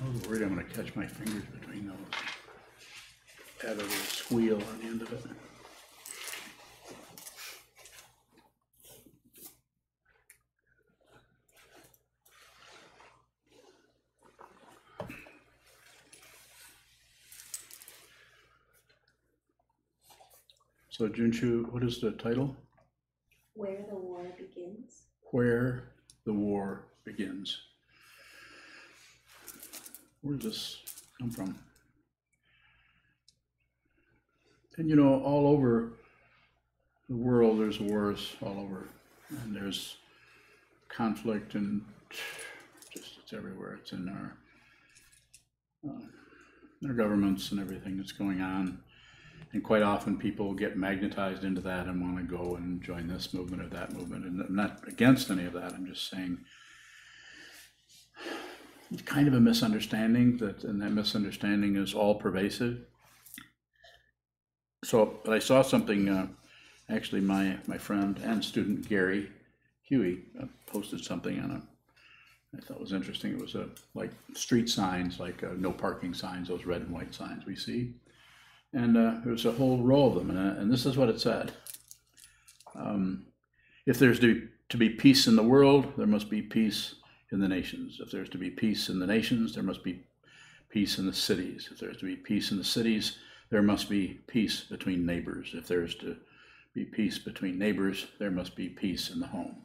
I was worried I'm going to catch my fingers between those. Add a little squeal on the end of it. So Junshu, what is the title? Where the War Begins. Where the War Begins. Where does this come from? And you know, all over the world, there's wars all over, and there's conflict, and just it's everywhere. It's in our governments and everything that's going on. And quite often people get magnetized into that and want to go and join this movement or that movement. And I'm not against any of that. I'm just saying it's kind of a misunderstanding and that misunderstanding is all pervasive. So, but I saw something, actually my friend and student Gary Huey posted something on I thought was interesting. It was like street signs, like no parking signs, those red and white signs we see. And there was a whole row of them, and this is what it said. If there's to be peace in the world, there must be peace in the nations. If there's to be peace in the nations, there must be peace in the cities. If there's to be peace in the cities, there must be peace between neighbors. If there's to be peace between neighbors, there must be peace in the home.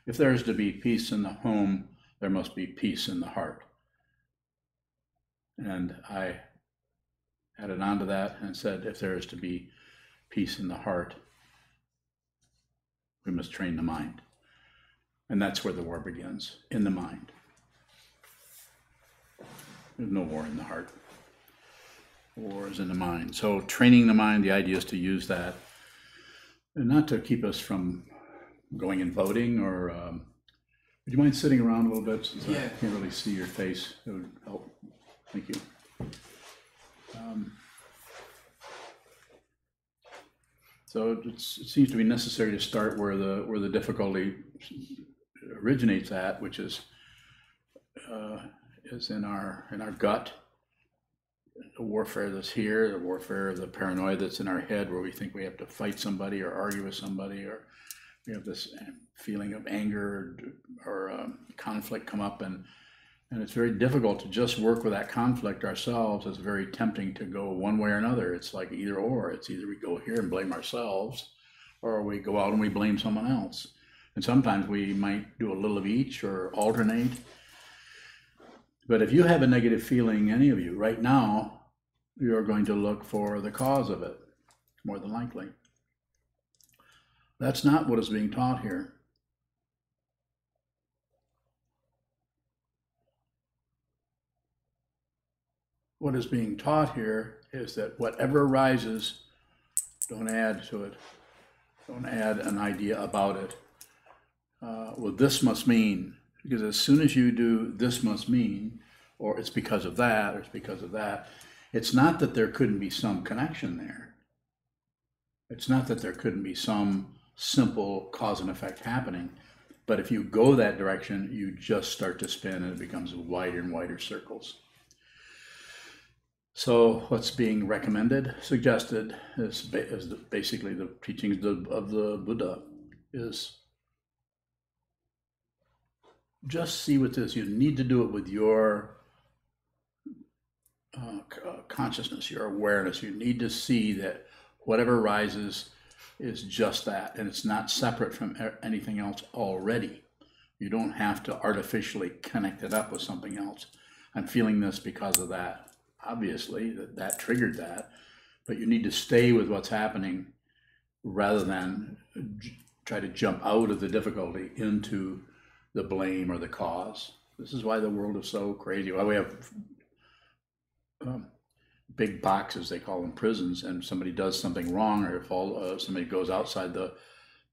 If there is to be peace in the home, there must be peace in the heart. And I added on to that and said, if there is to be peace in the heart, we must train the mind. And that's where the war begins, in the mind. There's no war in the heart. War is in the mind. So training the mind, the idea is to use that, and not to keep us from going and voting, or would you mind sitting around a little bit, since I can't really see your face? It would help. Thank you. So it seems to be necessary to start where the difficulty originates at, which is in our gut, the warfare that's here, the warfare of the paranoia that's in our head, where we think we have to fight somebody or argue with somebody, or we have this feeling of anger or conflict come up, and it's very difficult to just work with that conflict ourselves. It's very tempting to go one way or another. It's like either or. It's either we go here and blame ourselves, or we go out and we blame someone else. And sometimes we might do a little of each or alternate. But if you have a negative feeling, any of you, right now, you're going to look for the cause of it, more than likely. That's not what is being taught here. What is being taught here is that whatever arises, don't add to it. Don't add an idea about it. Well, this must mean, because as soon as you do this must mean, or it's because of that, or it's because of that, it's not that there couldn't be some connection there. It's not that there couldn't be some simple cause and effect happening. But if you go that direction, you just start to spin, and it becomes wider and wider circles. So what's being recommended, suggested, is basically the teachings of the Buddha, is just see what this. You need to do it with your consciousness, your awareness. You need to see that whatever arises is just that, and it's not separate from anything else already. You don't have to artificially connect it up with something else. I'm feeling this because of that. Obviously, that triggered that, but you need to stay with what's happening rather than try to jump out of the difficulty into the blame or the cause. This is why the world is so crazy. Why we have big boxes, they call them prisons, and somebody does something wrong, or if somebody goes outside the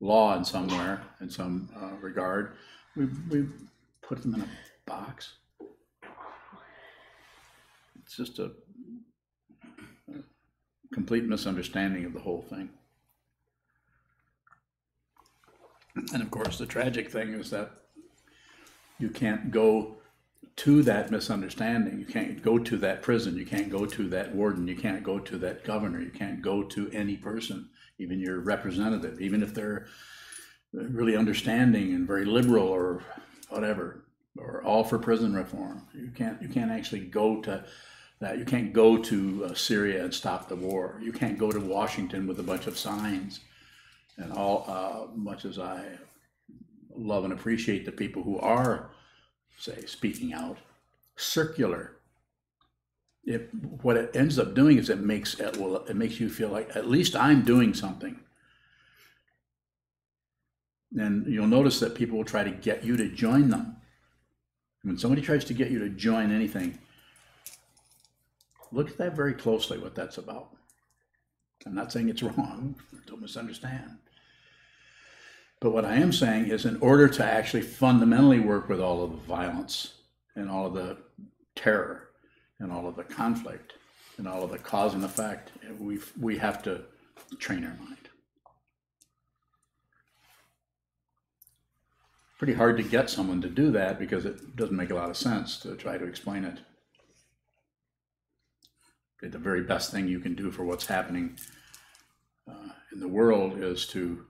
law in somewhere, in some regard, we put them in a box. It's just a complete misunderstanding of the whole thing. And of course, the tragic thing is that you can't go to that misunderstanding. You can't go to that prison. You can't go to that warden. You can't go to that governor. You can't go to any person, even your representative, even if they're really understanding and very liberal or whatever, or all for prison reform. You can't actually go to that. You can't go to Syria and stop the war. You can't go to Washington with a bunch of signs. And all, much as I love and appreciate the people who are, say, speaking out, circular. What it ends up doing is it makes you feel like at least I'm doing something. And you'll notice that people will try to get you to join them. When somebody tries to get you to join anything, look at that very closely, what that's about. I'm not saying it's wrong, don't misunderstand. But what I am saying is, in order to actually fundamentally work with all of the violence and all of the terror and all of the conflict and all of the cause and effect, we have to train our mind. Pretty hard to get someone to do that because it doesn't make a lot of sense to try to explain it. The very best thing you can do for what's happening in the world is to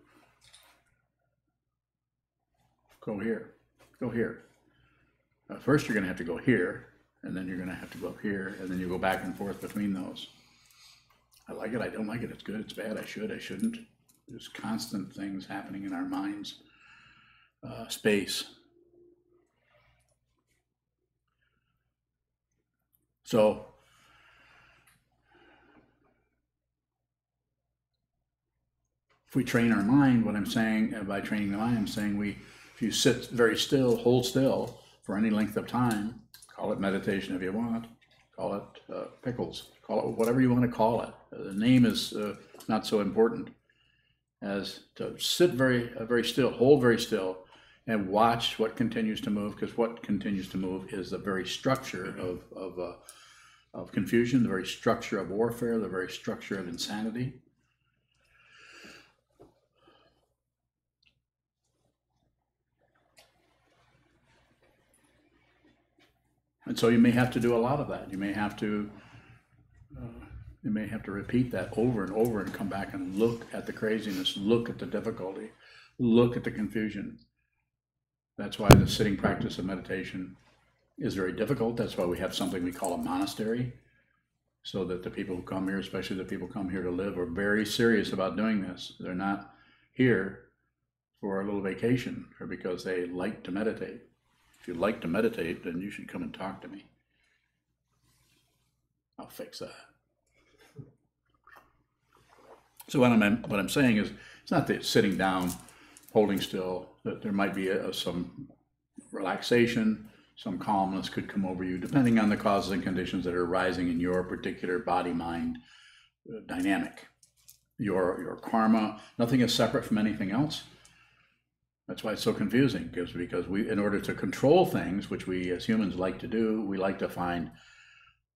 go here, go here. First you're going to have to go here, and then you're going to have to go up here, and then you go back and forth between those. I like it, I don't like it, it's good, it's bad, I should, I shouldn't. There's constant things happening in our minds. Space. So if we train our mind, what I'm saying by training the mind, I'm saying if you sit very still, hold still for any length of time, call it meditation if you want, call it pickles, call it whatever you want to call it. The name is not so important as to sit very still, hold very still, and watch what continues to move, because what continues to move is the very structure of confusion, the very structure of warfare, the very structure of insanity. And so you may have to do a lot of that. You may have to repeat that over and over and come back and look at the craziness, look at the difficulty, look at the confusion. That's why the sitting practice of meditation is very difficult. That's why we have something we call a monastery, so that the people who come here, especially the people who come here to live, are very serious about doing this. They're not here for a little vacation or because they like to meditate. If you like to meditate, then you should come and talk to me. I'll fix that. So what I'm saying is, it's not that sitting down, holding still, that there might be some relaxation, some calmness could come over you, depending on the causes and conditions that are arising in your particular body-mind dynamic. Your karma, nothing is separate from anything else. That's why it's so confusing, because we, in order to control things, which we as humans like to do, we like to find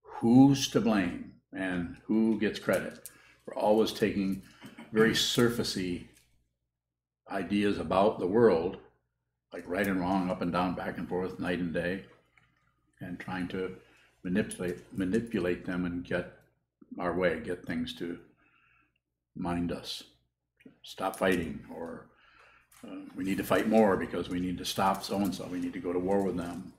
who's to blame and who gets credit. We're always taking very surfacey ideas about the world, like right and wrong, up and down, back and forth, night and day, and trying to manipulate them and get our way, get things to mind us, stop fighting, or we need to fight more because we need to stop so-and-so, we need to go to war with them.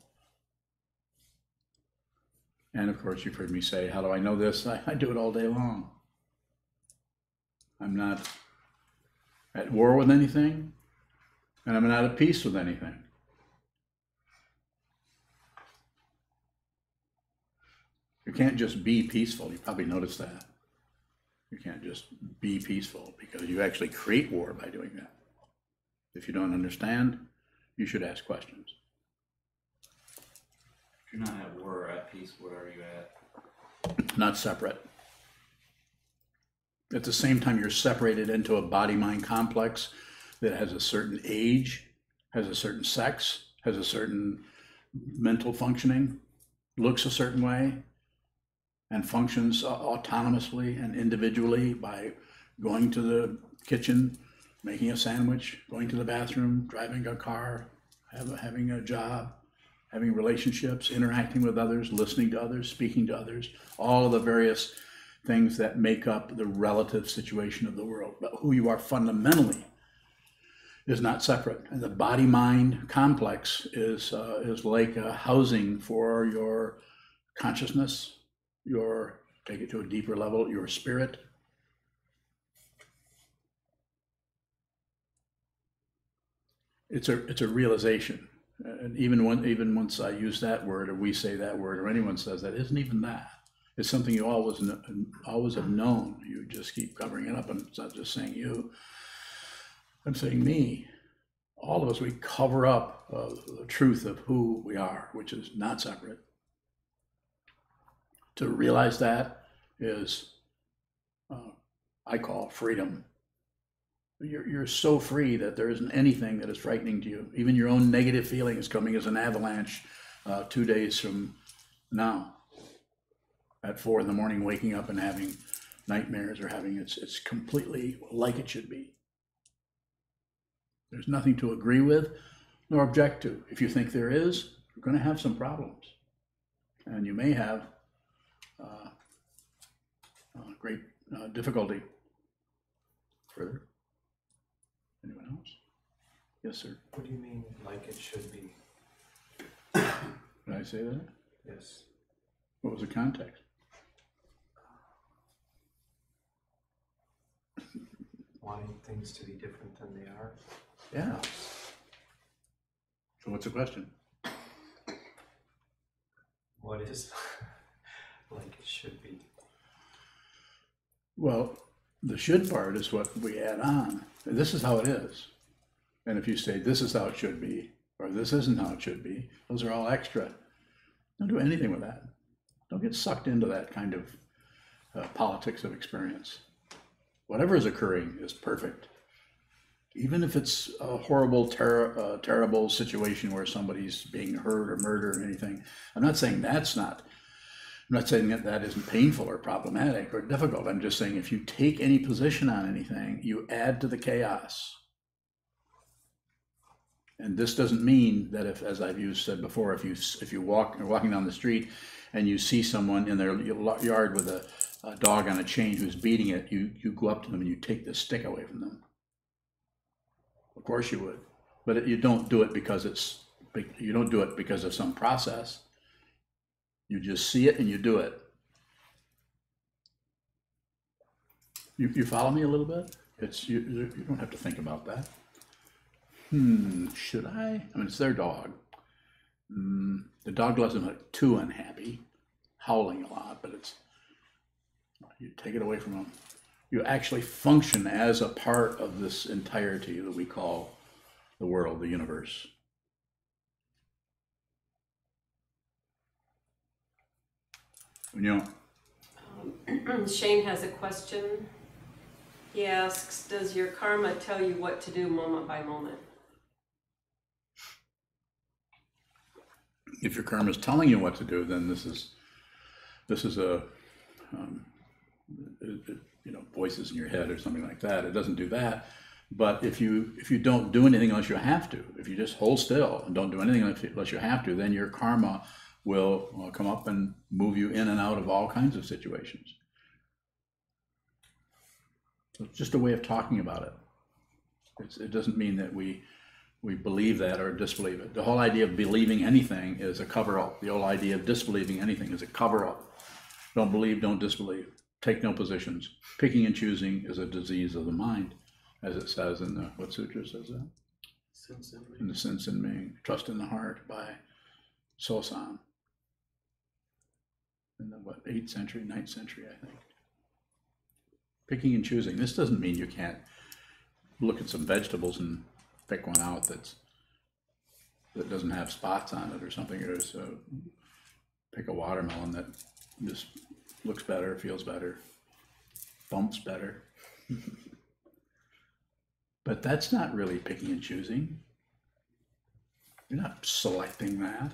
And of course, you've heard me say, how do I know this? I do it all day long. I'm not at war with anything, and I'm not at peace with anything. You can't just be peaceful. You probably noticed that. You can't just be peaceful, because you actually create war by doing that. If you don't understand, you should ask questions. If you're not at war or at peace, where are you at? Not separate. At the same time, you're separated into a body-mind complex that has a certain age, has a certain sex, has a certain mental functioning, looks a certain way, and functions autonomously and individually by going to the kitchen, making a sandwich, going to the bathroom, driving a car, having a job, having relationships, interacting with others, listening to others, speaking to others, all of the various things that make up the relative situation of the world. But who you are fundamentally is not separate. And the body-mind complex is like a housing for your consciousness, your, take it to a deeper level, your spirit. It's a realization. And even once I use that word, or we say that word, or anyone says that, it isn't even that. It's something you always have known. You just keep covering it up, and it's not just saying you. I'm saying me. All of us, we cover up the truth of who we are, which is not separate. To realize that is, I call freedom. You're so free that there isn't anything that is frightening to you. Even your own negative feelings coming as an avalanche 2 days from now. At 4 in the morning, waking up and having nightmares or having it's completely like it should be. There's nothing to agree with nor object to. If you think there is, you're going to have some problems. And you may have great difficulty. Further? Anyone else? Yes, sir. What do you mean, like it should be? Did I say that? Yes. What was the context? Wanting things to be different than they are. Yeah. So what's the question? What is like it should be? Well, the should part is what we add on. This is how it is. And if you say this is how it should be, or this isn't how it should be, those are all extra. Don't do anything with that. Don't get sucked into that kind of politics of experience. Whatever is occurring is perfect. Even if it's a horrible, terrible situation where somebody's being hurt or murdered or anything. I'm not saying that isn't painful or problematic or difficult. I'm just saying if you take any position on anything, you add to the chaos. And this doesn't mean that if, as I've said before, if you're walking down the street and you see someone in their yard with a dog on a chain who's beating it, you go up to them and you take the stick away from them. Of course you would, but you don't do it because of some process. You just see it and you do it. You follow me a little bit? You don't have to think about that. Should I? I mean, it's their dog. The dog doesn't look too unhappy, howling a lot, but you take it away from them. You actually function as a part of this entirety that we call the world, the universe. Shane has a question. He asks, does your karma tell you what to do moment by moment? If your karma is telling you what to do, then this is a voices in your head or something like that. It doesn't do that. But if you don't do anything unless you have to, if you just hold still and don't do anything unless you have to, then your karma will come up and move you in and out of all kinds of situations. So it's just a way of talking about it. It doesn't mean that we believe that or disbelieve it. The whole idea of believing anything is a cover-up. The whole idea of disbelieving anything is a cover-up. Don't believe, don't disbelieve. Take no positions. Picking and choosing is a disease of the mind, as it says in the, what sutra says that? In the Sense in Ming. Trust in the Heart by Sokuzan. In the 8th century, 9th century, I think. Picking and choosing. This doesn't mean you can't look at some vegetables and pick one out that doesn't have spots on it or something. Or pick a watermelon that just looks better, feels better, bumps better. But that's not really picking and choosing. You're not selecting that.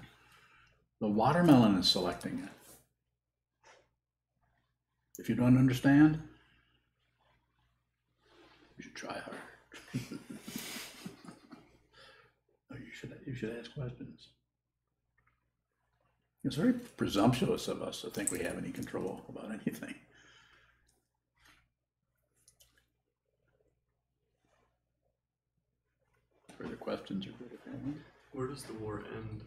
The watermelon is selecting it. If you don't understand, you should try hard. You should ask questions. It's very presumptuous of us to think we have any control about anything. Further questions or further comments? Where does the war end?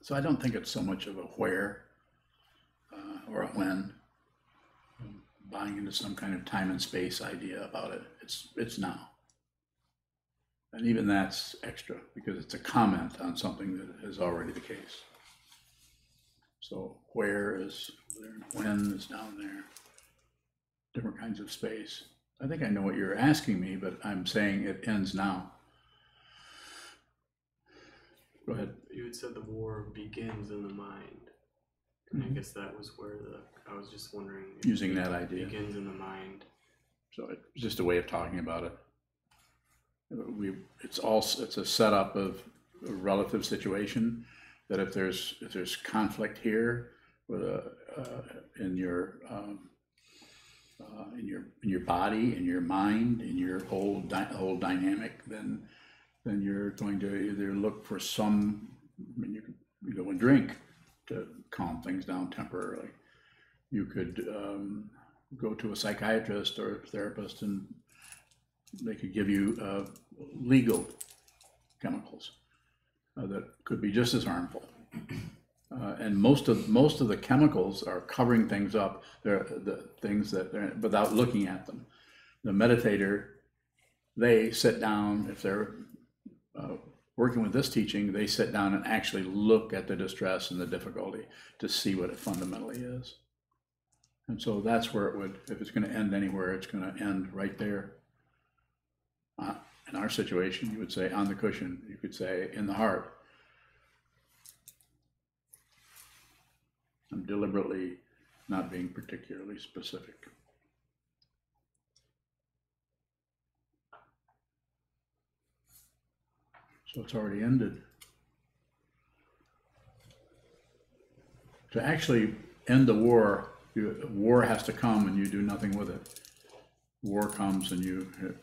So I don't think it's so much of a where or a when. Buying into some kind of time and space idea about it. It's now. And even that's extra because it's a comment on something that is already the case. So where is there, when is down there, different kinds of space. I think I know what you're asking me, but I'm saying it ends now. Go ahead. You had said the war begins in the mind. And I guess that was where I was just wondering. If Using that idea. Begins in the mind. So it's just a way of talking about it. It's a setup of a relative situation that if there's conflict here with in your body, in your mind, in your whole dynamic, then you're going to either look for some. I mean, you could go and drink to calm things down temporarily. You could go to a psychiatrist or a therapist, and they could give you legal chemicals that could be just as harmful. And most of the chemicals are covering things up. They're the things that they're, without looking at them. The meditator, they sit down, if they're working with this teaching, they sit down and actually look at the distress and the difficulty to see what it fundamentally is. And so that's where it would, if it's going to end anywhere, it's going to end right there. In our situation, you would say on the cushion, you could say in the heart. I'm deliberately not being particularly specific. So it's already ended. To actually end the war, war has to come and you do nothing with it. War comes and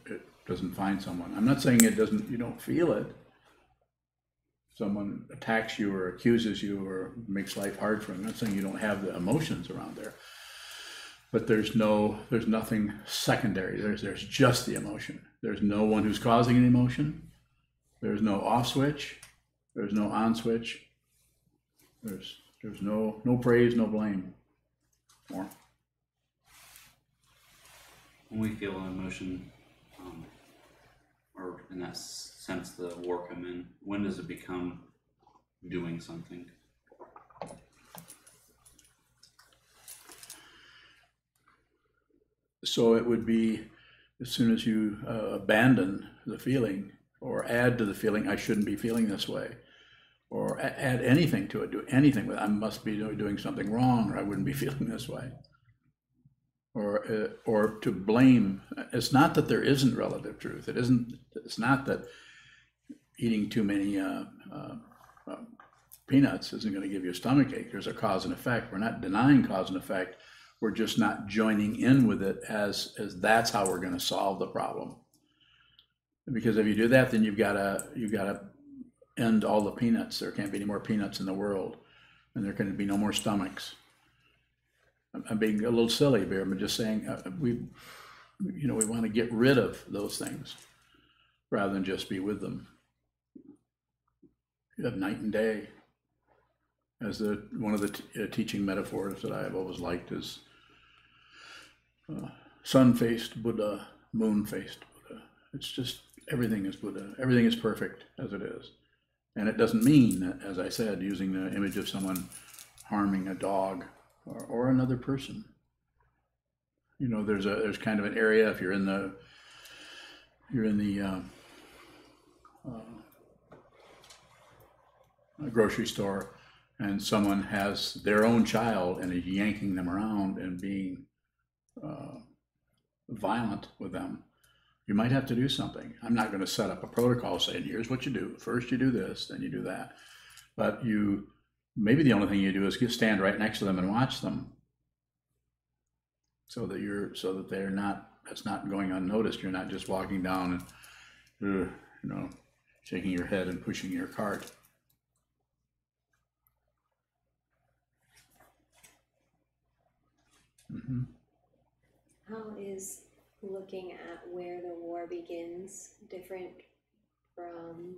it doesn't find someone. I'm not saying you don't feel it. Someone attacks you or accuses you or makes life hard for them. I'm not saying you don't have the emotions around there. But there's nothing secondary. There's just the emotion. There's no one who's causing an emotion. There's no off switch. There's no on switch. There's no praise, no blame. More. When we feel an emotion, or in that sense, the war come in, when does it become doing something? So it would be as soon as you abandon the feeling or add to the feeling, I shouldn't be feeling this way, or add anything to it, do anything with it. I must be doing something wrong or I wouldn't be feeling this way. Or to blame. It's not that there isn't relative truth. It's not that eating too many peanuts isn't going to give you a stomachache. There's a cause and effect. We're not denying cause and effect. We're just not joining in with it as that's how we're going to solve the problem. Because if you do that, then you've got to end all the peanuts. There can't be any more peanuts in the world, and there can be no more stomachs. I'm being a little silly here, but just saying we want to get rid of those things rather than just be with them. You have night and day. As one of the teaching metaphors that I have always liked is sun-faced Buddha, moon-faced Buddha. It's just everything is Buddha. Everything is perfect as it is. And it doesn't mean that, as I said, using the image of someone harming a dog or another person. There's kind of an area, if you're in the grocery store and someone has their own child and is yanking them around and being violent with them, you might have to do something. I'm not going to set up a protocol saying, here's what you do. First you do this, then you do that. But maybe the only thing you do is stand right next to them and watch them. so that they're not, that's not going unnoticed. You're not just walking down and, shaking your head and pushing your cart. Mm-hmm. How is looking at where the war begins different from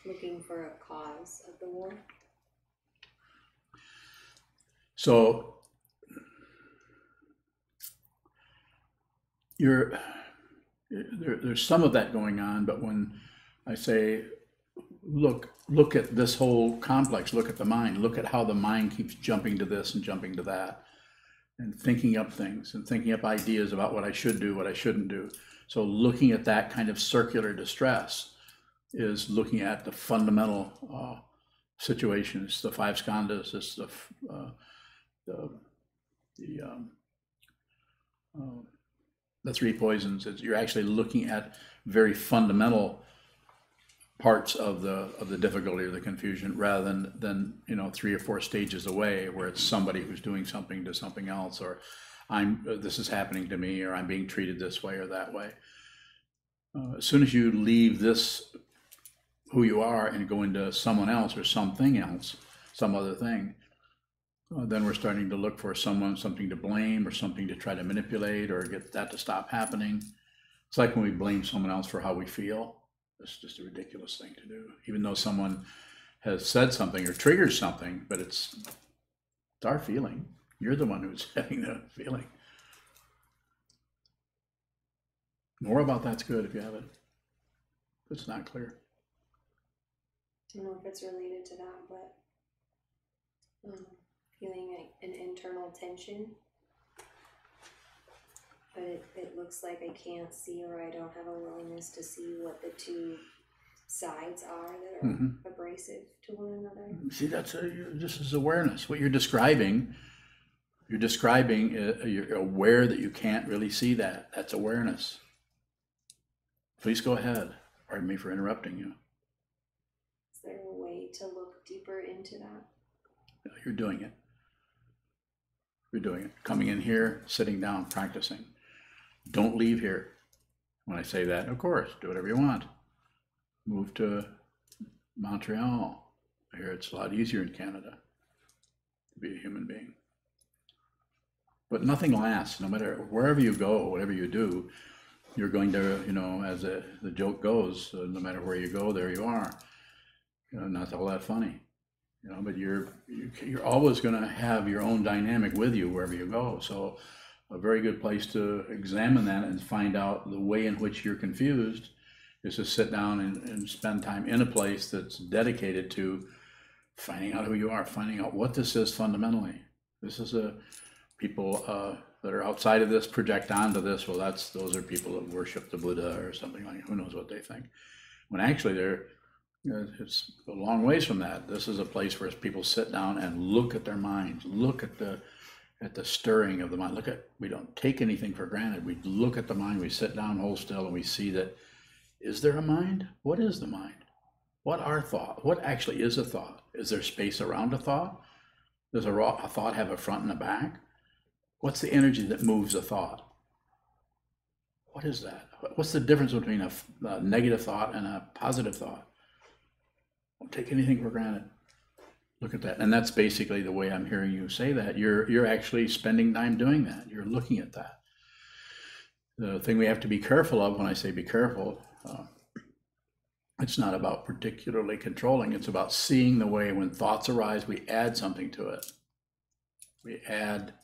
looking for a cause of the war? So there's some of that going on, but when I say look at this whole complex, look at the mind, look at how the mind keeps jumping to this and jumping to that, and thinking up things and thinking up ideas about what I should do, what I shouldn't do. So looking at that kind of circular distress is looking at the fundamental situations, the five skandhas, it's the three poisons. You're actually looking at very fundamental parts of the difficulty or the confusion, rather than 3 or 4 stages away where it's somebody who's doing something to something else, or this is happening to me, or I'm being treated this way or that way. As soon as you leave this, who you are, and go into someone else or something else, some other thing, then we're starting to look for something to blame or something to try to manipulate or get that to stop happening. It's like when we blame someone else for how we feel. It's just a ridiculous thing to do, even though someone has said something or triggered something, but it's our feeling. You're the one who's having the feeling. More about that's good if you have it. If it's not clear. I don't know if it's related to that, but feeling an internal tension, but it looks like I can't see, or I don't have a willingness to see what the two sides are that are abrasive to one another. See, this is awareness. What you're describing, you're aware that you can't really see that. That's awareness. Please go ahead. Pardon me for interrupting you. Is there a way to look deeper into that? No, you're doing it. You're doing it. Coming in here, sitting down, practicing. Don't leave here. When I say that, of course, do whatever you want. Move to Montreal. I hear it's a lot easier in Canada to be a human being. But nothing lasts. No matter wherever you go, whatever you do, you're going to, as the joke goes, no matter where you go, there you are. Not all that funny. But you're always going to have your own dynamic with you wherever you go. So a very good place to examine that and find out the way in which you're confused is to sit down and spend time in a place that's dedicated to finding out who you are, finding out what this is fundamentally. This is people that are outside of this project onto this. Well, those are people that worship the Buddha or something like. Who knows what they think? When actually it's a long ways from that. This is a place where people sit down and look at their minds, look at the stirring of the mind. We don't take anything for granted. We look at the mind, we sit down, hold still, and we see that, is there a mind? What is the mind? What are thoughts? What actually is a thought? Is there space around a thought? Does a thought have a front and a back? What's the energy that moves a thought? What is that? What's the difference between a negative thought and a positive thought? Don't take anything for granted. Look at that. And that's basically the way I'm hearing you say that. You're actually spending time doing that. You're looking at that. The thing we have to be careful of, when I say be careful, it's not about particularly controlling. It's about seeing the way when thoughts arise, we add something to it. We add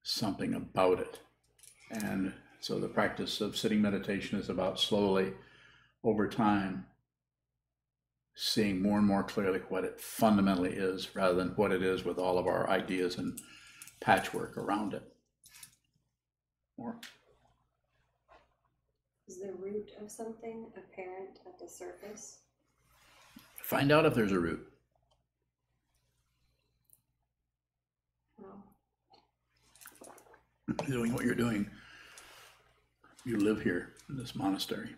something about it. And so the practice of sitting meditation is about slowly, over time, seeing more and more clearly what it fundamentally is, rather than what it is with all of our ideas and patchwork around it. More. Is the root of something apparent at the surface? Find out if there's a root. Well, Doing what you're doing. You live here in this monastery.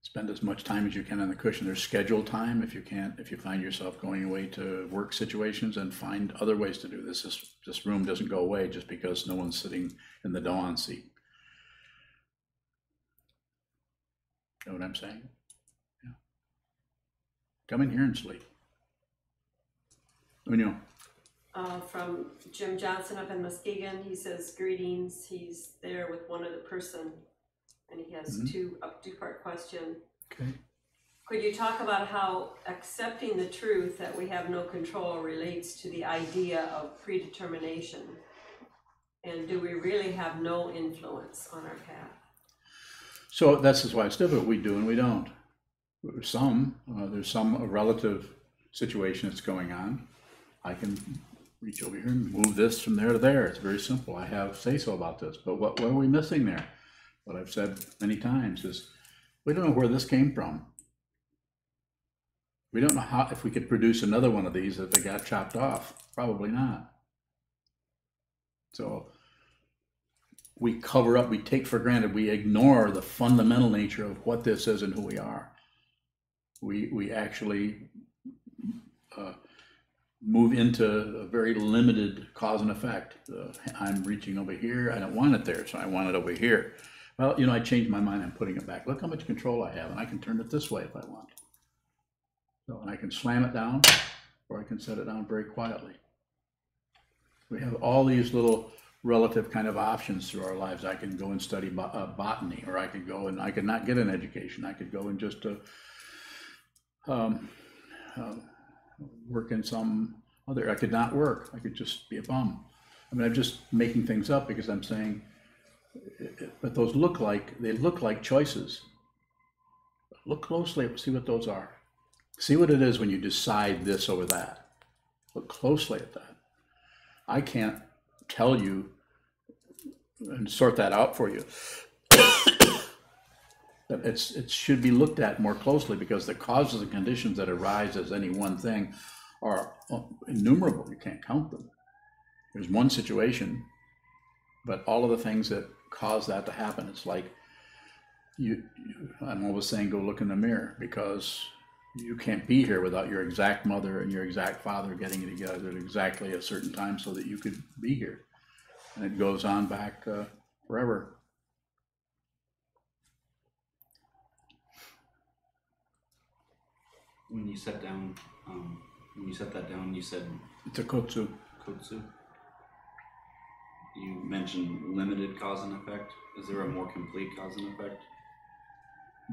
spend as much time as you can on the cushion. There's scheduled time if you can't, if you find yourself going away to work situations, and find other ways to do this. This room doesn't go away just because no one's sitting in the dawn seat. Know what I'm saying? Yeah. Come in here and sleep. Let me know. From Jim Johnson up in Muskegon, he says greetings. He's there with one other person, and he has two-part question. Okay. Could you talk about how accepting the truth that we have no control relates to the idea of predetermination? And do we really have no influence on our path? So that's why it's difficult. We do and we don't. There's some relative situation that's going on. I can reach over here and move this from there to there. It's very simple. I have say-so about this. But what are we missing there? What I've said many times is we don't know where this came from. We don't know how, if we could produce another one of these if it got chopped off. Probably not. So we cover up, we take for granted, we ignore the fundamental nature of what this is and who we are. We actually move into a very limited cause and effect. I'm reaching over here, I don't want it there, so I want it over here. Well, you know, I changed my mind, I'm putting it back. Look how much control I have, and I can turn it this way if I want. So, and I can slam it down, or I can set it down very quietly. We have all these little relative kind of options through our lives. I can go and study botany, or I could go and I could not get an education. I could go and just work in some other, I could not work. I could just be a bum. I mean, I'm just making things up because I'm saying, but those look like choices. Look closely, see what those are. See what it is when you decide this over that. Look closely at that. I can't tell you and sort that out for you. It should be looked at more closely, because the causes and conditions that arise as any one thing are innumerable. You can't count them. There's one situation, but all of the things that cause that to happen, it's like I'm always saying, go look in the mirror, because you can't be here without your exact mother and your exact father getting together at exactly a certain time so that you could be here. And it goes on back forever. When you set down, you said It's a kotsu. kotsu. You mentioned limited cause and effect. Is there a more complete cause and effect?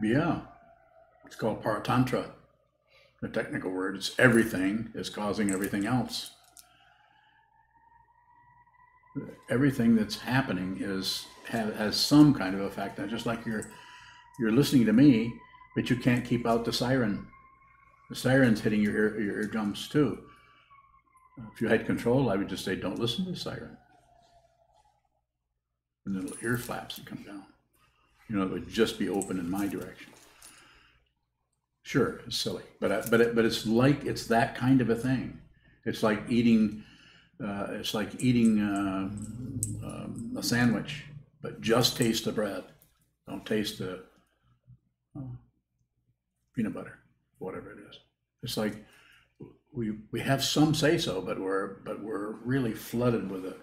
Yeah, it's called paratantra. The technical word, it's everything is causing everything else. Everything that's happening has some kind of effect. Just like you're listening to me, but you can't keep out the siren. The siren's hitting your eardrums too. If you had control, I would just say, don't listen to the siren. And the little ear flaps would come down. You know, it would just be open in my direction. Sure, it's silly, but it's that kind of a thing. It's like eating a sandwich, but just taste the bread. Don't taste the peanut butter, whatever it is. It's like we have some say so, but we're really flooded with it.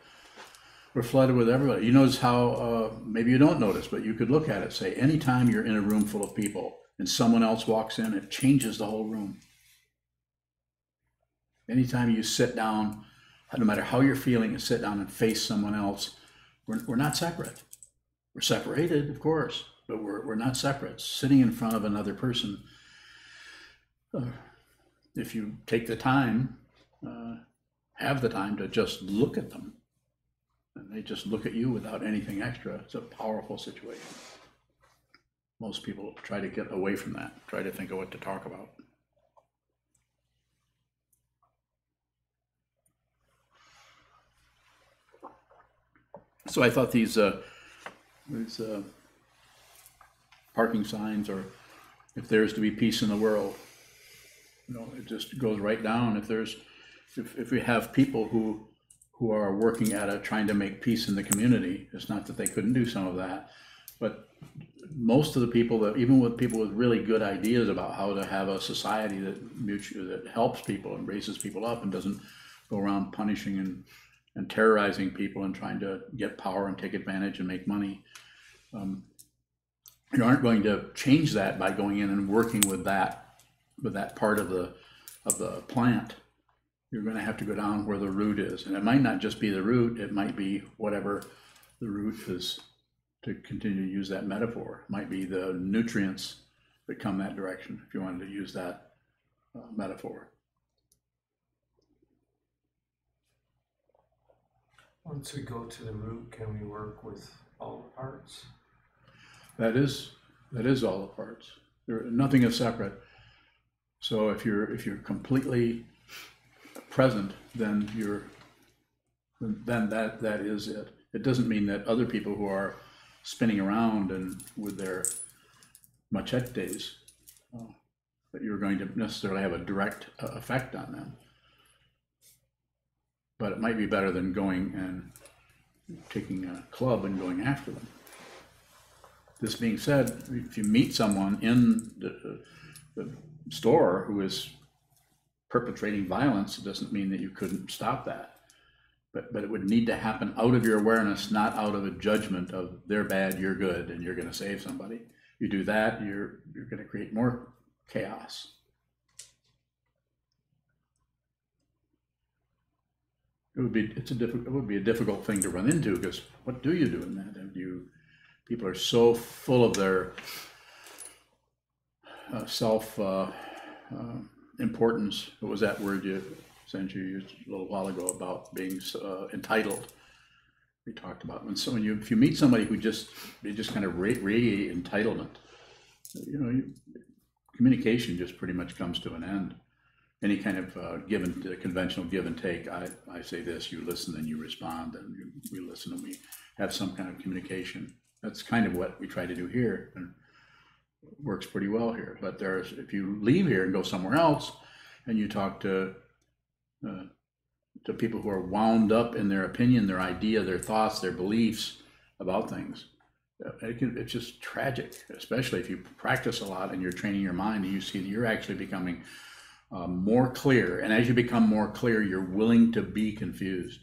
We're flooded with everybody. You notice how maybe you don't notice, but you could look at it. Say, anytime you're in a room full of people and someone else walks in, it changes the whole room. Anytime you sit down, no matter how you're feeling, and sit down and face someone else, we're not separate. We're separated, of course, but we're not separate. Sitting in front of another person, if you take the time, have the time to just look at them, and they just look at you without anything extra, it's a powerful situation. Most people try to get away from that, try to think of what to talk about. So I thought these parking signs, or if there's to be peace in the world, you know, it just goes right down. If we have people who are working at it, trying to make peace in the community, it's not that they couldn't do some of that, But most of the people that, even with people with really good ideas about how to have a society that helps people and raises people up and doesn't go around punishing and terrorizing people and trying to get power and take advantage and make money, you aren't going to change that by going in and working with that part of the plant. You're going to have to go down where the root is, and it might not just be the root. It might be whatever the root is. To continue to use that metaphor, it might be the nutrients that come that direction, if you wanted to use that metaphor. Once we go to the root, can we work with all the parts? That is all the parts. Nothing is separate. So if you're completely present, then that is it. It doesn't mean that other people who are spinning around and with their machetes, that you're going to necessarily have a direct effect on them. But it might be better than going and taking a club and going after them. This being said, if you meet someone in the store who is perpetrating violence, it doesn't mean that you couldn't stop that. But it would need to happen out of your awareness, not out of a judgment of they're bad, you're good, and you're going to save somebody. You do that, you're going to create more chaos. It would be a difficult thing to run into, because what do you do in that? And people are so full of their self importance. What was that word you used a little while ago about being entitled? We talked about if you meet somebody who just kind of radiate entitlement, communication just pretty much comes to an end. Any kind of conventional give and take. I say this, you listen, and you respond, and we listen, and we have some kind of communication. That's kind of what we try to do here, and it works pretty well here. But if you leave here and go somewhere else, and you talk to people who are wound up in their opinion, their idea, their thoughts, their beliefs about things, it's just tragic, especially if you practice a lot and you're training your mind and you see that you're actually becoming more clear. And as you become more clear, you're willing to be confused.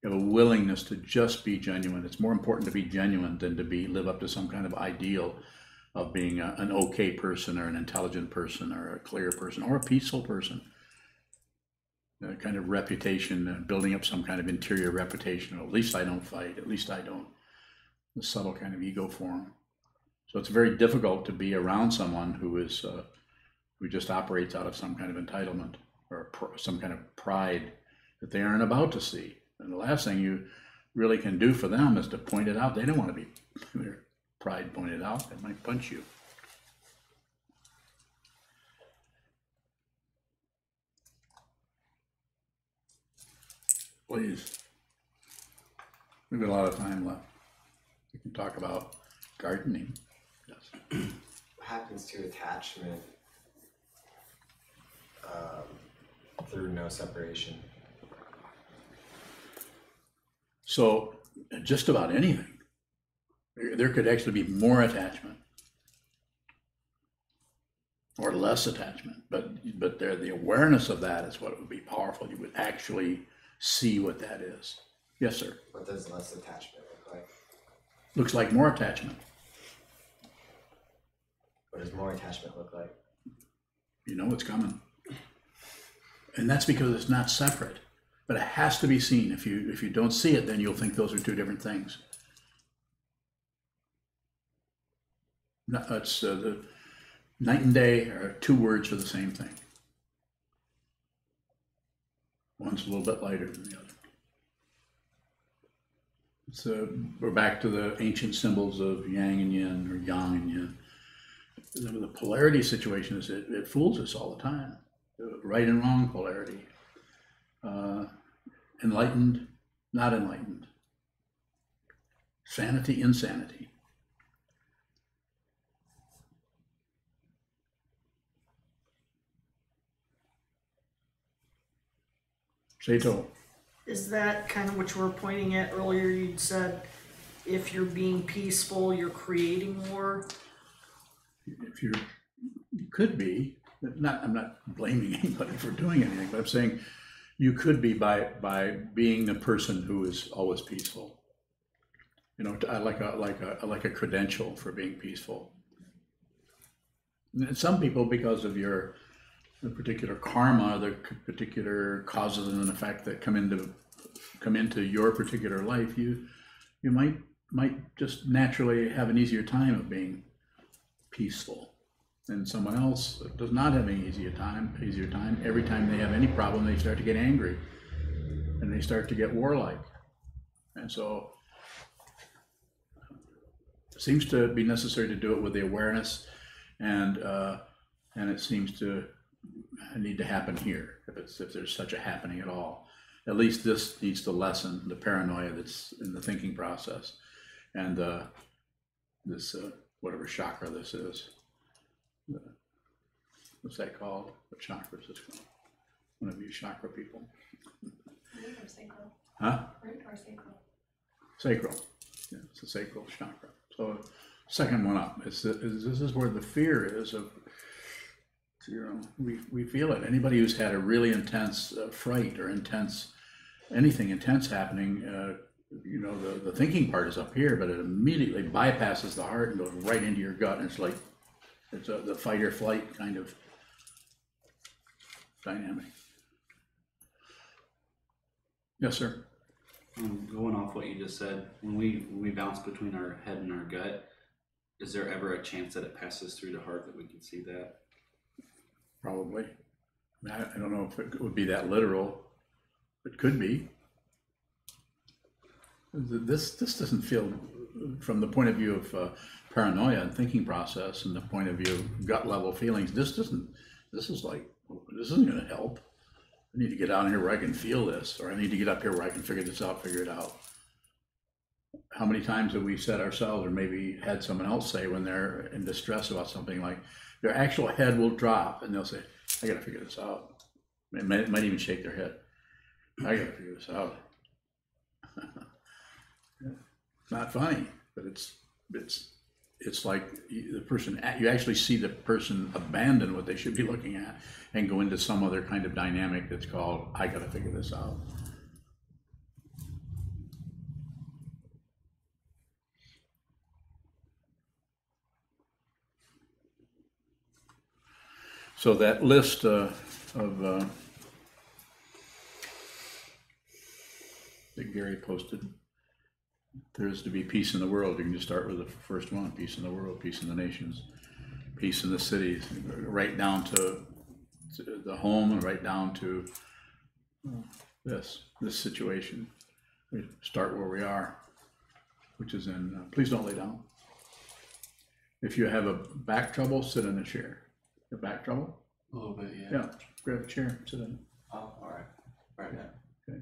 You have a willingness to just be genuine. It's more important to be genuine than to live up to some kind of ideal of being an okay person or an intelligent person or a clear person or a peaceful person. A kind of reputation, building up some kind of interior reputation. At least I don't fight. At least I don't. A subtle kind of ego form. So it's very difficult to be around someone who just operates out of some kind of entitlement or some kind of pride that they aren't about to see. And the last thing you really can do for them is to point it out. They don't want to be their pride pointed out. They might punch you. Please. We've got a lot of time left. We can talk about gardening. Yes. What happens to attachment through no separation? So just about anything. There could actually be more attachment or less attachment, but the awareness of that is what would be powerful. You would actually see what that is. Yes, sir. What does less attachment look like? Looks like more attachment. What does more attachment look like? You know it's coming. And that's because it's not separate, but it has to be seen. If you don't see it, then you'll think those are two different things. It's the night and day are two words for the same thing. One's a little bit lighter than the other. We're back to the ancient symbols of yang and yin, or yang and yin. The polarity situation is it fools us all the time. Right and wrong polarity. Enlightened, not enlightened. Sanity, insanity. Sato. Is that kind of what you were pointing at earlier? You'd said if you're being peaceful, you're creating war? If you could be, but not, I'm not blaming anybody for doing anything, but I'm saying you could be by being the person who is always peaceful. You know, like a credential for being peaceful. And some people, because of the particular karma, the particular causes and effect that come into your particular life, you might just naturally have an easier time of being peaceful. And someone else does not have any easier time. Every time they have any problem, they start to get angry and they start to get warlike. And so it seems to be necessary to do it with the awareness, and it seems to need to happen here if there's such a happening at all. At least this needs to lessen the paranoia that's in the thinking process, and this whatever chakra this is. What's that called? What chakra is this called? One of you chakra people. Root or sacral? Huh? Root or sacral? Sacral. Yeah, it's the sacral chakra. So second one up. This is where the fear is of, you know, we feel it. Anybody who's had a really intense fright or anything intense happening, you know, the thinking part is up here, but it immediately bypasses the heart and goes right into your gut, and it's like the fight or flight kind of dynamic. Yes, sir. Going off what you just said, when we bounce between our head and our gut, is there ever a chance that it passes through the heart that we can see that? Probably. I don't know if it would be that literal. It could be. This doesn't feel, from the point of view of paranoia and thinking process, and the point of view of gut level feelings, this isn't going to help. I need to get down here where I can feel this, or I need to get up here where I can figure it out. How many times have we said ourselves, or maybe had someone else say when they're in distress about something, like their actual head will drop and they'll say, I got to figure this out. It might even shake their head. I got to figure this out. It's not funny, but it's like the person, you actually see the person abandon what they should be looking at and go into some other kind of dynamic that's called, I got to figure this out. So that list of that Gary posted, there's to be peace in the world. You can just start with the first one: peace in the world, peace in the nations, peace in the cities, right down to the home, and right down to this situation. We start where we are, which is in. Please don't lay down. If you have a back trouble, sit in a chair. The back trouble? A little bit, yeah. Yeah, grab a chair, sit in. Oh, all right. Right now. Okay.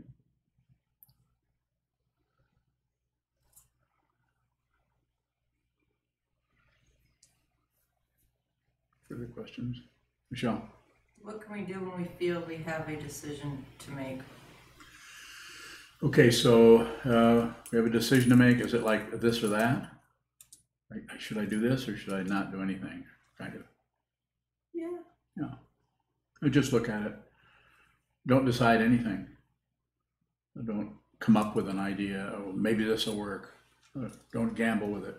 Further questions? Michelle? What can we do when we feel we have a decision to make? Okay, so we have a decision to make. Is it like this or that? Like, should I do this or should I not do anything? Kind of. Yeah. Yeah. Just look at it. Don't decide anything. Don't come up with an idea. Oh, maybe this will work. Don't gamble with it.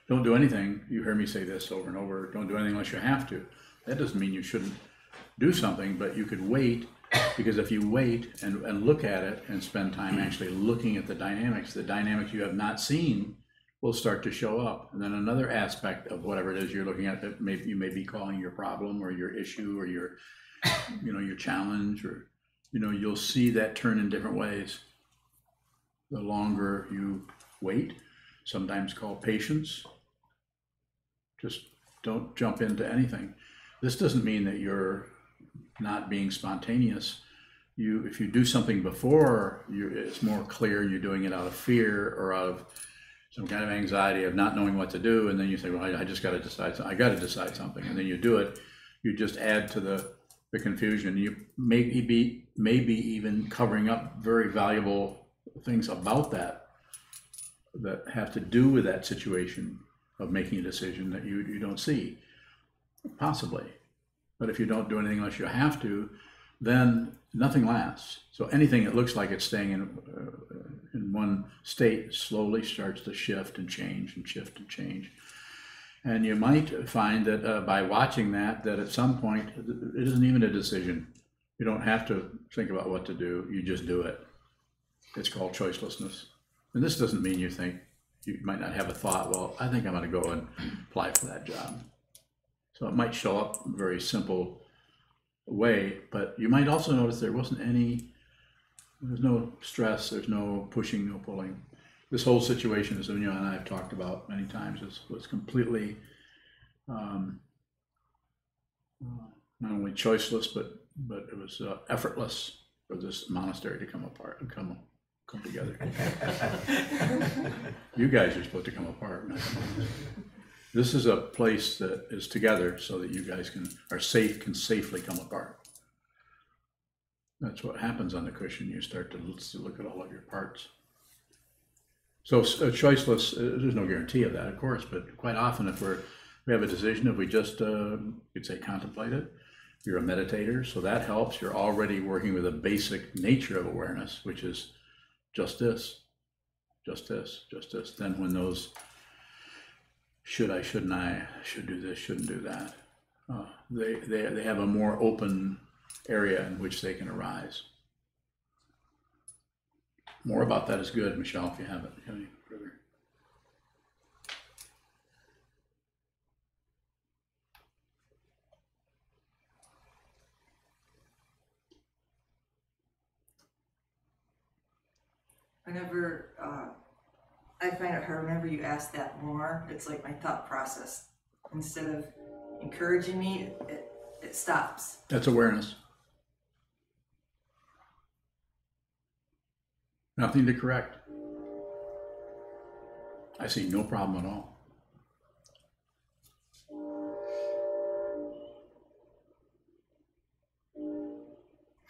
Don't do anything. You hear me say this over and over. Don't do anything unless you have to. That doesn't mean you shouldn't do something, but you could wait, because if you wait and look at it and spend time actually looking at the dynamics you have not seen will start to show up. And then another aspect of whatever it is you're looking at that you may be calling your problem or your issue or your, your challenge, or, you'll see that turn in different ways. The longer you wait, sometimes called patience, just don't jump into anything. This doesn't mean that you're not being spontaneous. If you do something before, it's more clear you're doing it out of fear or out of some kind of anxiety of not knowing what to do, and then you say, well, I just got to decide. I got to decide something, and then you do it. You just add to the confusion. You maybe even covering up very valuable things about that that have to do with that situation of making a decision that you don't see, possibly. But if you don't do anything unless you have to, then nothing lasts. So anything that looks like it's staying in one state slowly starts to shift and change and shift and change. And you might find that by watching that at some point, it isn't even a decision. You don't have to think about what to do, you just do it. It's called choicelessness. And this doesn't mean you might not have a thought, well, I think I'm gonna go and apply for that job. So it might show up in a very simple way, but you might also notice there's no stress, there's no pushing, no pulling. This whole situation, as Unya and I have talked about many times, was completely not only choiceless, but it was effortless for this monastery to come apart and come together. You guys are supposed to come apart. This is a place that is together so that you guys can safely come apart. That's what happens on the cushion. You start to look at all of your parts. So choiceless, there's no guarantee of that, of course, but quite often if we have a decision, if we just, you'd say contemplate it, you're a meditator, so that helps. You're already working with a basic nature of awareness, which is just this, just this, just this. Then when those should I, shouldn't I, should do this, shouldn't do that, they have a more open area in which they can arise. More about that is good, Michelle, if you have it. Any further? Whenever I find it hard, whenever you ask that more, it's like my thought process. Instead of encouraging me, it stops. That's awareness. Nothing to correct. I see no problem at all.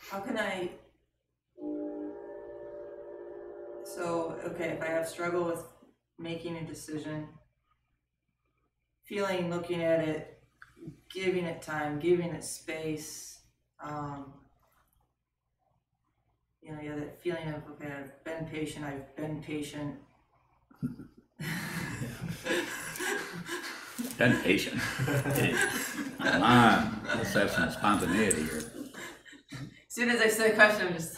How can I, if I have struggle with making a decision, looking at it, giving it time, giving it space, that feeling of, okay, I've been patient. Been patient. Come on, let's have some spontaneity here. As soon as I say a question, I'm just,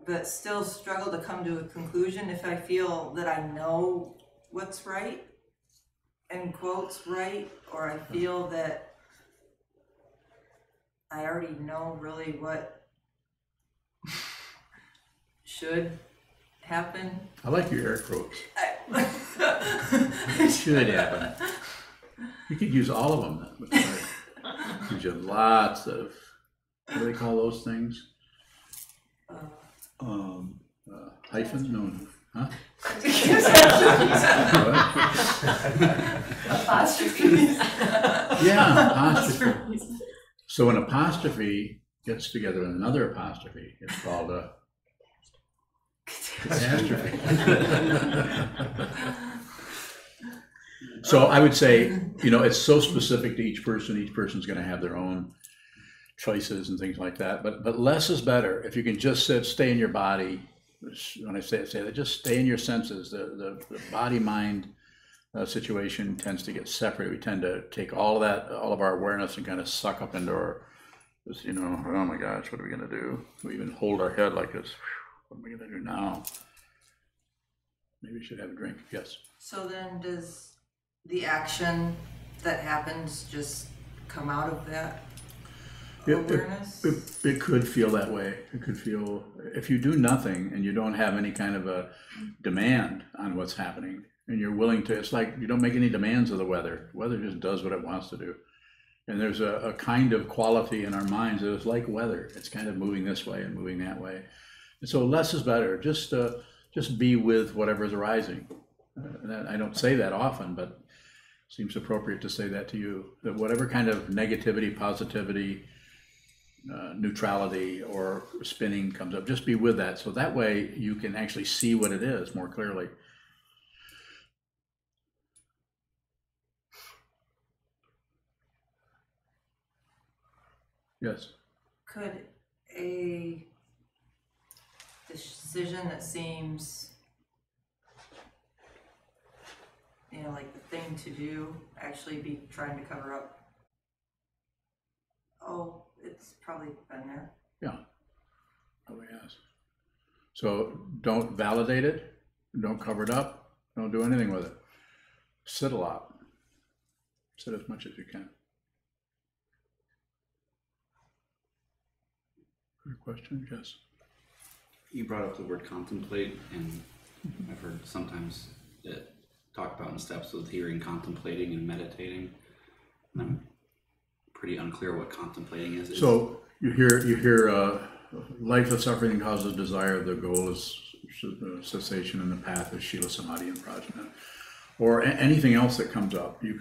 but still struggle to come to a conclusion if I feel that I know what's right, and quotes right, or I feel that I already know really what should happen. I like your air quotes. Should happen. You could use all of them. That gives you lots of, what do they call those things? Hyphens? No. Huh? Apostrophes. Yeah, apostrophe. So an apostrophe gets together with another apostrophe. It's called a catastrophe. So I would say, it's so specific to each person. Each person's going to have their own choices and things like that. But less is better. If you can just stay in your body. When I say that, just stay in your senses. The body-mind situation tends to get separate. We tend to take all of our awareness and kind of suck up into our, oh my gosh, what are we going to do? We even hold our head like this. What are we going to do now? Maybe we should have a drink. Yes. So then does the action that happens just come out of that awareness? It could feel that way. It could feel, if you do nothing and you don't have any kind of a demand on what's happening, and you're willing to, it's like you don't make any demands of the weather. The weather just does what it wants to do. And there's a kind of quality in our minds that is like weather. It's kind of moving this way and moving that way. And so less is better. Just be with whatever's arising. And I don't say that often, but it seems appropriate to say that to you. That whatever kind of negativity, positivity, neutrality or spinning comes up, just be with that. So that way you can actually see what it is more clearly. Yes. Could a decision that seems, like the thing to do, actually be trying to cover up? Oh, it's probably been there. Yeah. Oh, yes. So don't validate it, don't cover it up, don't do anything with it. Sit a lot. Sit as much as you can. Good question, yes. You brought up the word contemplate, and I've heard sometimes it talked about in steps with hearing, contemplating, and meditating. And I'm pretty unclear what contemplating is. So you hear life of suffering causes desire, the goal is cessation, and the path is Shila Samadhi and Prajna. Or anything else that comes up. You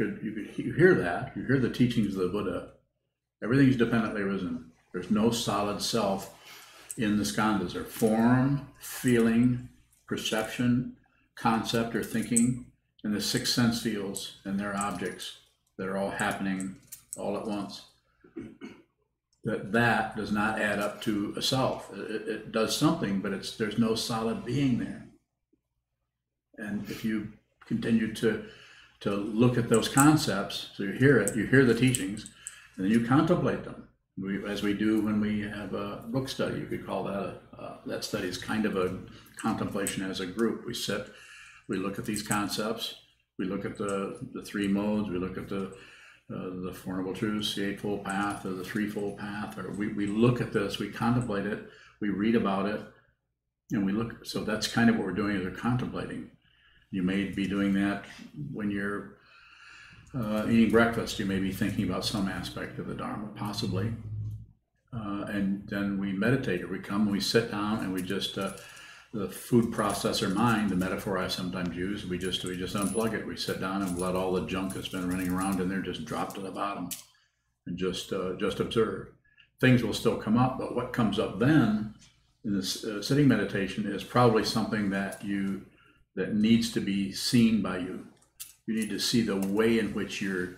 hear that, you hear the teachings of the Buddha. Everything's dependently arisen. There's no solid self in the skandhas. They're form, feeling, perception, concept, or thinking, and the six sense fields and their objects that are all happening all at once. That does not add up to a self. It does something, but there's no solid being there. And if you continue to look at those concepts, so you hear it, you hear the teachings, and then you contemplate them. As we do when we have a book study, you could call that that study is kind of a contemplation as a group. We sit, we look at these concepts, we look at the three modes, we look at the Four Noble Truths, the Eightfold Path, or the Threefold Path, or we look at this, we contemplate it, we read about it, and we look. So that's kind of what we're doing, is we're contemplating. You may be doing that when you're eating breakfast. You may be thinking about some aspect of the Dharma, possibly. And then we meditate, or we sit down, and we just, the food processor mind, the metaphor I sometimes use, we just unplug it. We sit down and let all the junk that's been running around in there just drop to the bottom, and just observe. Things will still come up, but what comes up then in this sitting meditation is probably something that needs to be seen by you. You need to see the way in which you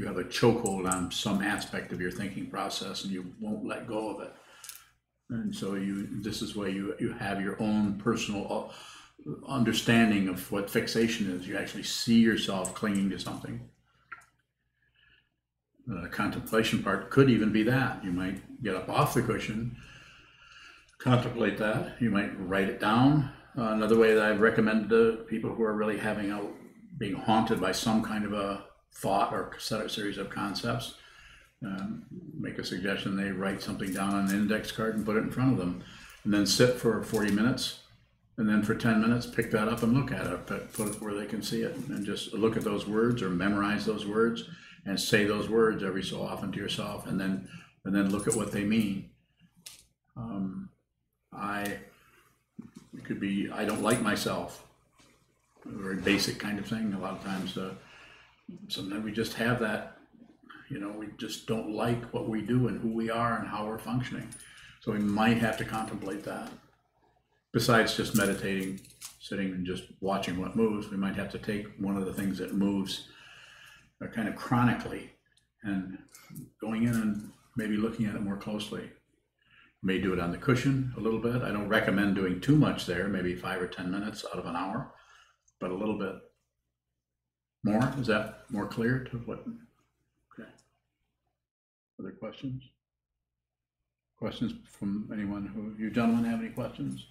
have a chokehold on some aspect of your thinking process, and you won't let go of it. And so this is where you have your own personal understanding of what fixation is. You actually see yourself clinging to something. The contemplation part could even be that. You might get up off the cushion, contemplate that. You might write it down. Another way that I've recommended to people who are really being haunted by some kind of a thought or series of concepts, make a suggestion. They write something down on an index card and put it in front of them, and then sit for 40 minutes, and then for 10 minutes pick that up and look at it, put it where they can see it, and just look at those words or memorize those words and say those words every so often to yourself, and then look at what they mean. It could be, I don't like myself, a very basic kind of thing. A lot of times, sometimes we just have that, we just don't like what we do and who we are and how we're functioning. So we might have to contemplate that. Besides just meditating, sitting and just watching what moves, we might have to take one of the things that moves kind of chronically and going in and maybe looking at it more closely. May do it on the cushion a little bit. I don't recommend doing too much there, maybe 5 or 10 minutes out of an hour, but a little bit more. Is that more clear to what? Okay. Other questions? Questions from anyone? You gentlemen have any questions?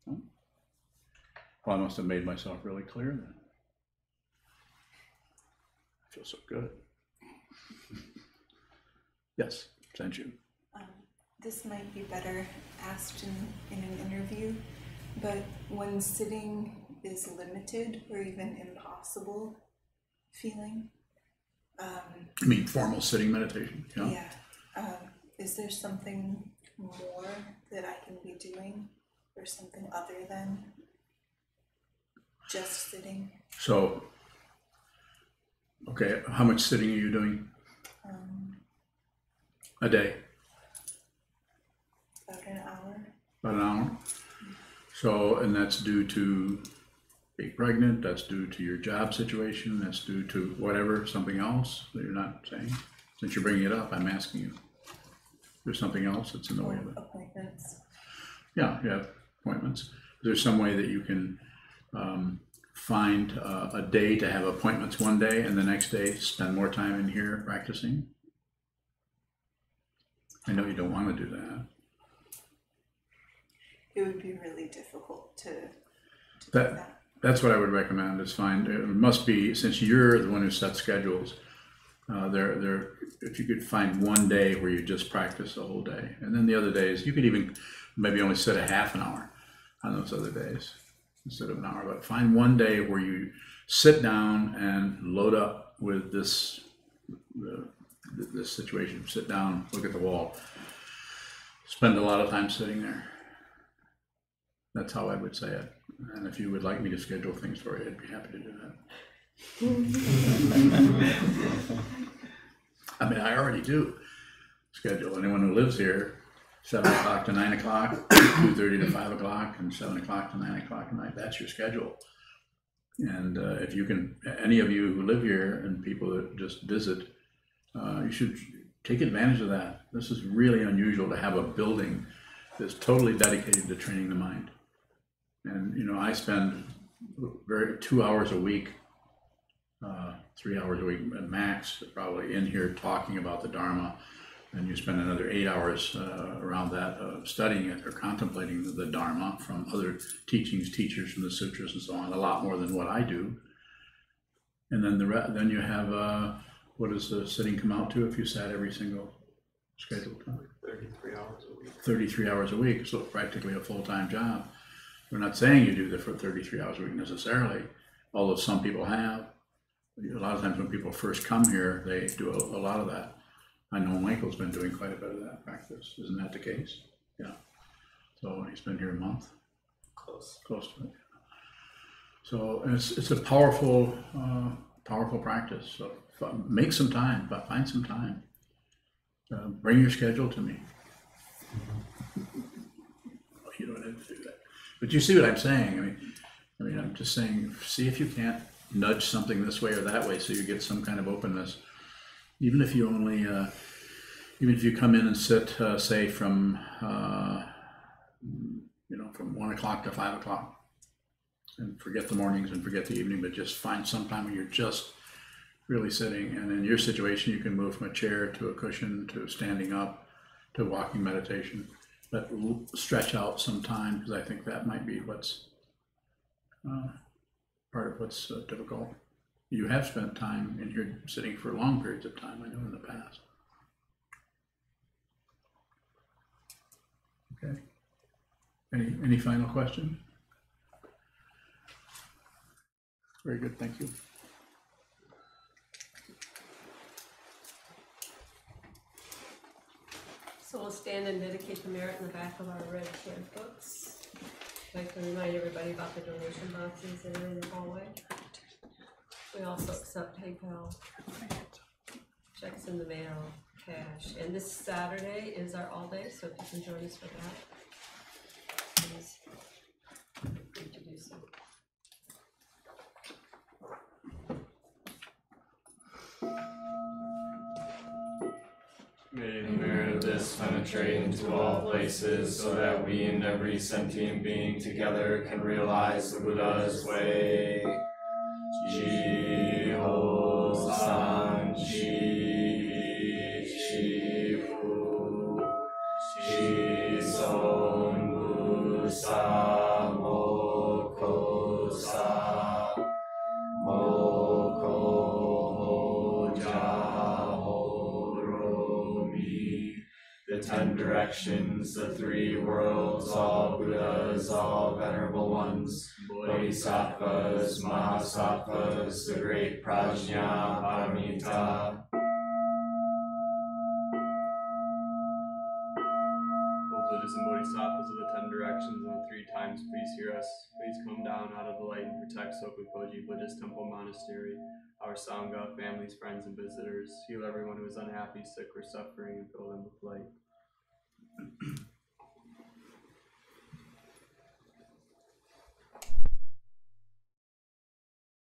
No? Well, I must have made myself really clear then. I feel so good. Yes, thank you. This might be better asked in an interview, but when sitting is limited or even impossible feeling. You mean formal sitting meditation? Yeah. Is there something more that I can be doing, or something other than just sitting? So, okay, how much sitting are you doing a day? about an hour. So, and that's due to being pregnant, that's due to your job situation, that's due to whatever, something else that you're not saying? Since you're bringing it up, I'm asking you. There's something else that's in the way of it? Appointments. Yeah, you have appointments. There's some way that you can find a day to have appointments one day and the next day spend more time in here practicing? I know you don't want to do that. It would be really difficult to do That- that. That's what I would recommend is find, it must be, since you're the one who sets schedules, if you could find one day where you just practice the whole day. And then the other days, you could even maybe only sit a half an hour on those other days instead of an hour. But find one day where you sit down and load up with this situation. Sit down, look at the wall. Spend a lot of time sitting there. That's how I would say it. And if you would like me to schedule things for you, I'd be happy to do that. I mean, I already do schedule. Anyone who lives here, 7 o'clock to 9 o'clock, 2:30 to 5 o'clock, and 7 o'clock to 9 o'clock at night. That's your schedule. And if you can, any of you who live here and people that just visit, you should take advantage of that. This is really unusual to have a building that's totally dedicated to training the mind. And, you know, I spend 2 hours a week, 3 hours a week at max, probably in here talking about the Dharma. And you spend another 8 hours around that studying it or contemplating the Dharma from other teachings, teachers from the sutras and so on, a lot more than what I do. And then then you have, what does the sitting come out to if you sat every single scheduled time? 33 hours a week. 33 hours a week, so practically a full-time job. We're not saying you do that for 33 hours a week necessarily, although some people have. A lot of times when people first come here, they do a lot of that. I know Michael's been doing quite a bit of that practice. Isn't that the case? Yeah. So he's been here a month. Close to it. So it's a powerful, powerful practice. So make some time, but find some time. Bring your schedule to me. You don't have to do that. But you see what I'm saying? I mean, I'm just saying, see if you can't nudge something this way or that way so you get some kind of openness. Even if you only, even if you come in and sit, say from, from 1 o'clock to 5 o'clock, and forget the mornings and forget the evening, but just find some time when you're just really sitting. And in your situation, you can move from a chair to a cushion to standing up to walking meditation. But stretch out some time, because I think that might be what's part of what's difficult. You have spent time in here sitting for long periods of time, I know, in the past. Okay. Any final question? Very good, thank you. So we'll stand and dedicate the merit in the back of our red shed books. I'd like to remind everybody about the donation boxes that are in the hallway. We also accept PayPal, checks in the mail, cash. And this Saturday is our all day, so if you can join us for that, please feel free to do so. May the merit of this penetrate into all places, so that we and every sentient being together can realize the Buddha's way. Ji-ho san chi-fu, shi-son bu-sa mo-ko-sa, mo-ko-ho-ja-ho-ro-mi. The 10 directions, the 3 worlds, all Buddhas, all venerable ones, Bodhisattvas, Mahasattvas, the great Prajna Paramita. O Buddhas and Bodhisattvas of the 10 directions and the 3 times, please hear us. Please come down out of the light and protect Sokukoji Buddhist Temple Monastery, our Sangha, families, friends, and visitors. Heal everyone who is unhappy, sick, or suffering, and fill them with light.